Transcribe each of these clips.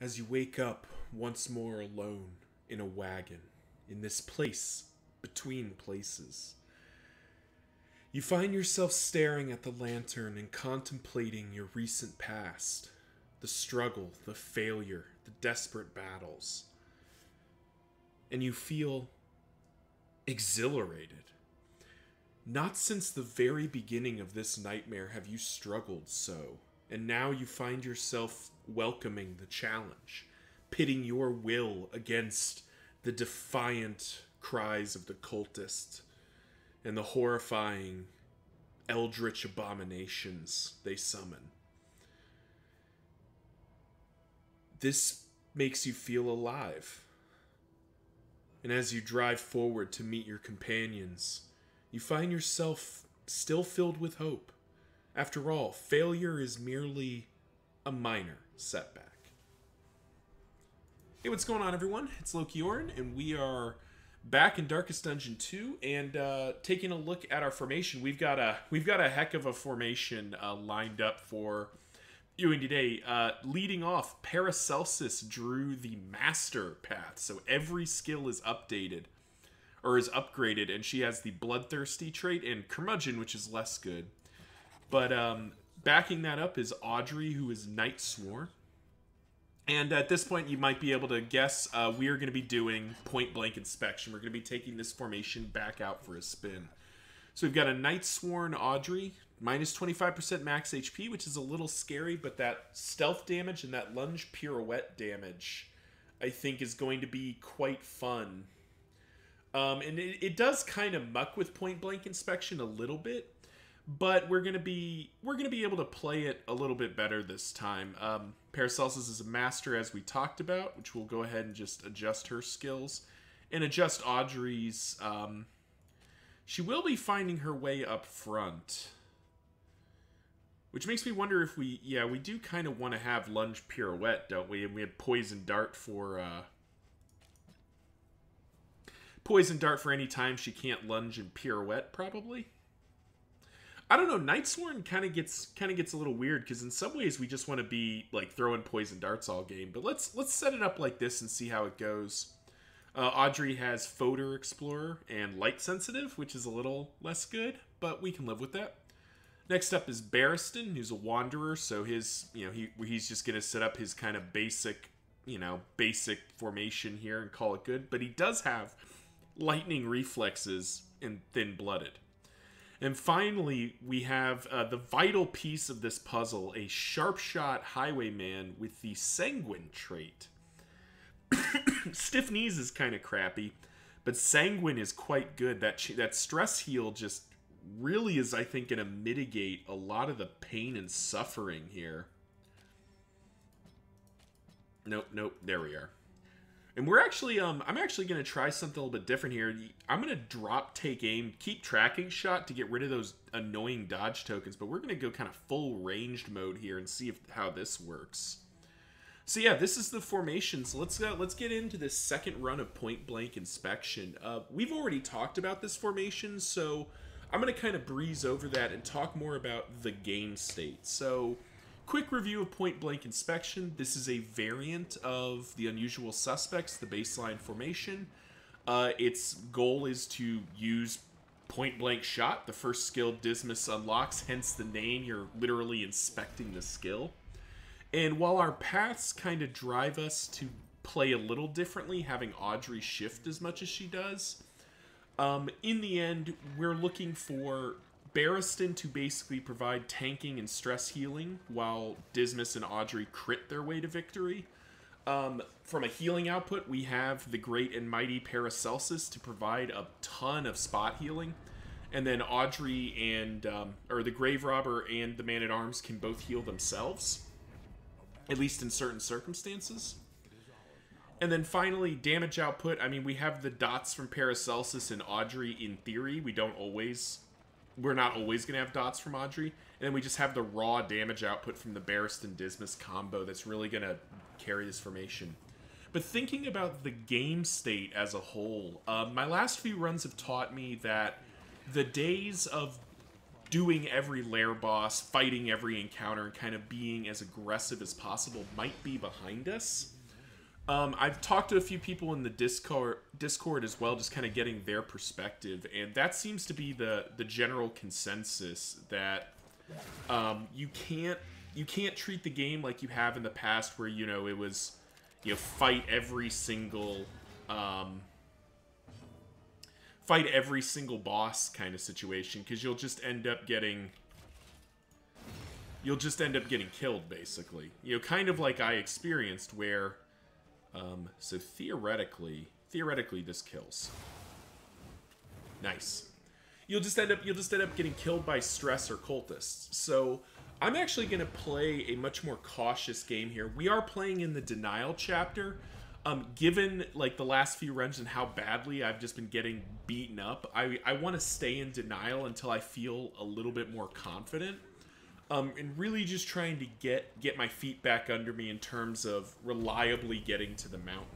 as you wake up once more alone in a wagon, in this place between places. You find yourself staring at the lantern and contemplating your recent past, the struggle, the failure, the desperate battles. And you feel exhilarated. Not since the very beginning of this nightmare have you struggled so, and now you find yourself welcoming the challenge, pitting your will against the defiant cries of the cultist and the horrifying eldritch abominations they summon. This makes you feel alive. And as you drive forward to meet your companions, you find yourself still filled with hope. After all, failure is merely a minor setback. Hey, what's going on, everyone? It's Loki Orn, and we are back in Darkest Dungeon 2 and taking a look at our formation. We've got a heck of a formation lined up for viewing today. Leading off, Paracelsus drew the Master path, so every skill is updated. Or is upgraded, and she has the Bloodthirsty trait and Curmudgeon, which is less good. But backing that up is Audrey, who is Night Sworn. And at this point, you might be able to guess we are going to be doing point-blank inspection. We're going to be taking this formation back out for a spin. So we've got a Night Sworn Audrey, minus 25% max HP, which is a little scary, but that stealth damage and that lunge pirouette damage, I think, is going to be quite fun. And it does kind of muck with point-blank inspection a little bit, but we're gonna be able to play it a little bit better this time. Paracelsus is a master, as we talked about, which we'll go ahead and just adjust her skills and adjust Audrey's. She will be finding her way up front, which makes me wonder if we do kind of want to have lunge pirouette, don't we? And we have poison dart for. Poison dart for any time she can't lunge and pirouette, probably. I don't know. Night Sworn kind of gets a little weird because in some ways we just want to be like throwing poison darts all game. But let's set it up like this and see how it goes. Audrey has Fodor Explorer and Light Sensitive, which is a little less good, but we can live with that. Next up is Barristan, who's a Wanderer, so his he's just gonna set up his kind of basic formation here and call it good. But he does have lightning reflexes and thin-blooded. And finally, we have the vital piece of this puzzle, a sharp-shot highwayman with the Sanguine trait. Stiff Knees is kind of crappy, but Sanguine is quite good. That stress heal just really is, I think, going to mitigate a lot of the pain and suffering here. Nope, there we are. And we're actually, I'm actually going to try something a little bit different here. I'm going to drop, take aim, keep tracking shot to get rid of those annoying dodge tokens, but we're going to go kind of full ranged mode here and see how this works. So yeah, this is the formation. So let's get into this second run of point blank inspection. We've already talked about this formation, so I'm going to kind of breeze over that and talk more about the game state. So quick review of Point Blank Inspection. This is a variant of the Unusual Suspects, the baseline formation. Its goal is to use point blank shot. The first skill Dismas unlocks, hence the name. You're literally inspecting the skill. And while our paths kind of drive us to play a little differently, having Audrey shift as much as she does, in the end, we're looking for Barristan to basically provide tanking and stress healing, while Dismas and Audrey crit their way to victory. From a healing output, we have the great and mighty Paracelsus to provide a ton of spot healing. And then Audrey and, or the Grave Robber and the Man-at-Arms can both heal themselves, at least in certain circumstances. And then finally, damage output. I mean, we have the dots from Paracelsus and Audrey in theory. We're not always going to have dots from Audrey. And then we just have the raw damage output from the Barristan-Dismas combo that's really going to carry this formation. But thinking about the game state as a whole, my last few runs have taught me that the days of doing every lair boss, fighting every encounter, and kind of being as aggressive as possible might be behind us. I've talked to a few people in the Discord as well, just kind of getting their perspective, and that seems to be the general consensus that you can't treat the game like you have in the past, where it was fight every single boss kind of situation, because you'll just end up getting killed, basically. Kind of like I experienced, where so theoretically this kills. Nice. You'll just end up getting killed by stress or cultists. So I'm actually going to play a much more cautious game here. We are playing in the Denial chapter. Given like the last few runs and how badly I've just been getting beaten up, I want to stay in Denial until I feel a little bit more confident. And really just trying to get my feet back under me in terms of reliably getting to the mountain.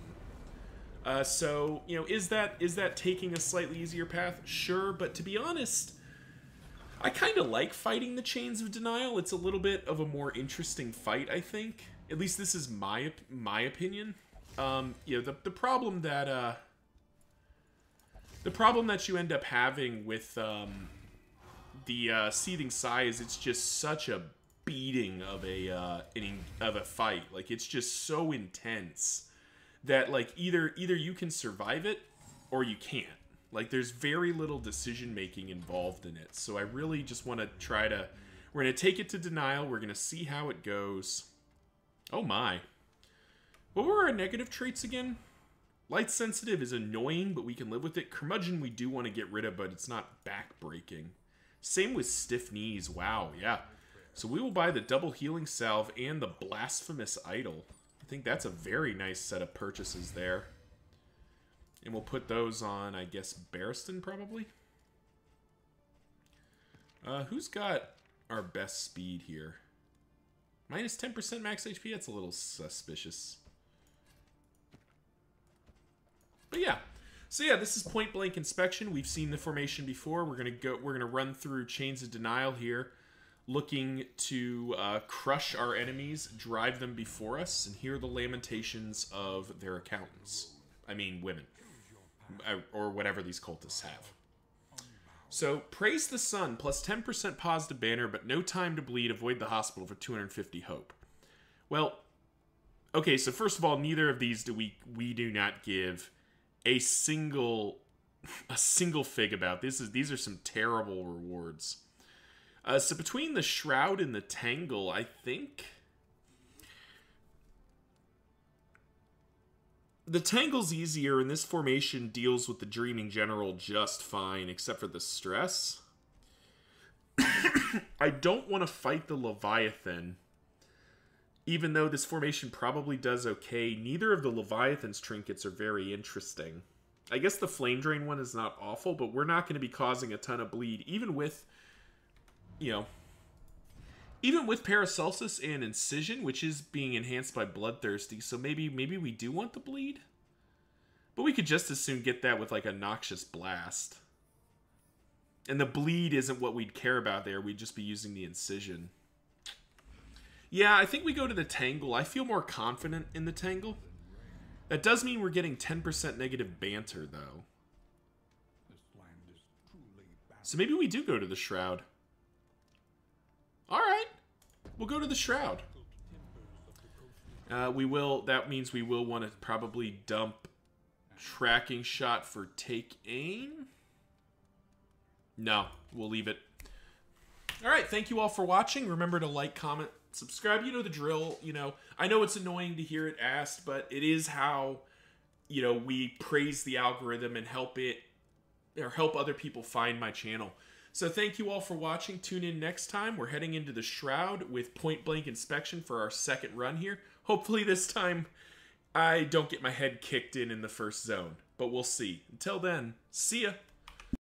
So, is that taking a slightly easier path? Sure, but to be honest, I kind of like fighting the Chains of Denial. It's a little bit of a more interesting fight, I think. At least this is my opinion. The problem that you end up having with the Seething Sigh is it's just such a beating of a fight. Like, it's just so intense that like either you can survive it or you can't. Like, there's very little decision making involved in it. So I really just want to we're going to take it to Denial. We're going to see how it goes. Oh my. What were our negative traits again? Light sensitive is annoying, but we can live with it. Curmudgeon we do want to get rid of, but it's not back-breaking. Same with stiff knees. Wow, yeah. So we will buy the double healing salve and the blasphemous idol. I think that's a very nice set of purchases there. And we'll put those on, I guess, Barristan, probably? Who's got our best speed here? Minus 10% max HP? That's a little suspicious. But yeah. So yeah, this is point blank inspection. We've seen the formation before. We're gonna run through Chains of Denial here, looking to crush our enemies, drive them before us, and hear the lamentations of their accountants. I mean, women. Or whatever these cultists have. So, praise the sun, plus 10% positive banner, but no time to bleed, avoid the hospital for 250 hope. Well, okay, so first of all, neither of these we do not give a single fig about. These are some terrible rewards. So between the Shroud and the Tangle, I think the Tangle's easier, and this formation deals with the Dreaming General just fine, except for the stress. I don't want to fight the Leviathan, even though this formation probably does okay. Neither of the Leviathan's trinkets are very interesting. I guess the Flame Drain one is not awful, but we're not going to be causing a ton of bleed, even with, even with Paracelsus and Incision, which is being enhanced by Bloodthirsty, so maybe we do want the bleed? But we could just as soon get that with, like, a Noxious Blast. And the bleed isn't what we'd care about there, we'd just be using the Incision. Yeah, I think we go to the Tangle. I feel more confident in the Tangle. That does mean we're getting 10% negative banter, though. So maybe we do go to the Shroud. Alright. We'll go to the Shroud. That means we will want to probably dump Tracking Shot for Take Aim. No, we'll leave it. Alright, thank you all for watching. Remember to like, comment, subscribe. You know the drill. I know it's annoying to hear it asked, but it is how, we praise the algorithm and help other people find my channel. So thank you all for watching. Tune in next time. We're heading into the Shroud with point blank inspection for our second run here. Hopefully this time I don't get my head kicked in the first zone, but we'll see. Until then, see ya.